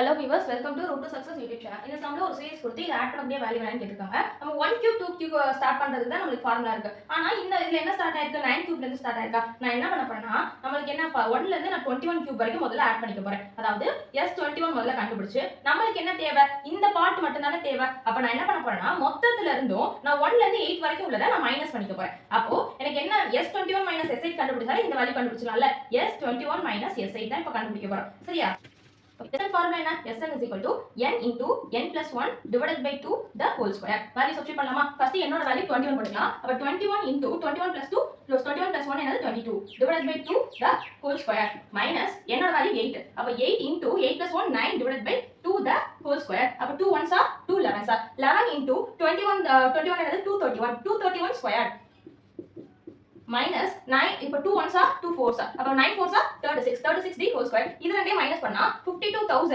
Hello viewers, welcome to Road to Success YouTube channel. இந்த சம்ல ஒரு series கொடுத்து இத ஆட் பண்ண வேல்யூ என்னன்னு கேட்டிருக்காங்க. நம்ம 1 கியூப் 2 கியூப் ஸ்டார்ட் பண்றதுக்கு தான் நமக்கு ஃபார்முலா இருக்கு. ஆனா இதுல என்ன ஸ்டார்ட் ஆயிருக்கு? 9 கியூப்ல இருந்து ஸ்டார்ட் ஆயிருக்கா? நான் என்ன பண்ண போறேன்னா நமக்கு என்ன 1ல இருந்து நான் 21 கியூப் வரைக்கும் முதல்ல ஆட் பண்ணிக்க போறேன். அதாவது S21 முதல்ல கண்டுபிடிச்சு நமக்கு என்ன தேவை? இந்த பார்ட் மட்டும் தானே தேவை. அப்ப நான் என்ன பண்ண போறேன்னா மொத்தத்துல இருந்தும் நான் 1ல இருந்து 8 வரைக்கும் உள்ளத நான் மைனஸ் பண்ணிக்க போறேன். அப்போ எனக்கு என்ன S21 S8 கண்டுபிடிச்சாலே இந்த வேல்யூ கண்டுபிடிச்சலாம்ல. S21 S8 தான் இப்ப கண்டுபிடிக்க போறோம். சரியா? Sn formula என்ன? Sn is equal to n into n plus 1 divided by 2 the whole square. Value substitute பண்ணலாமா? First என்னோட வேல்யூ 21 போட்டுக்கலாம். அப்ப 21 into 21 plus 2 plus 21 plus 1 என்னது 22 divided by 2 the whole square minus என்னோட வேல்யூ 8. அப்ப 8 into 8 plus 1 9 divided by 2 the whole square. அப்ப 2 ones are 2 11s are 11 into 21 என்னது 231 square minus 9 இப்போ 2 ones are 2 4s அப்ப 9 4s are 36 the whole square இது ரெண்டையும் minus பண்ணா 52000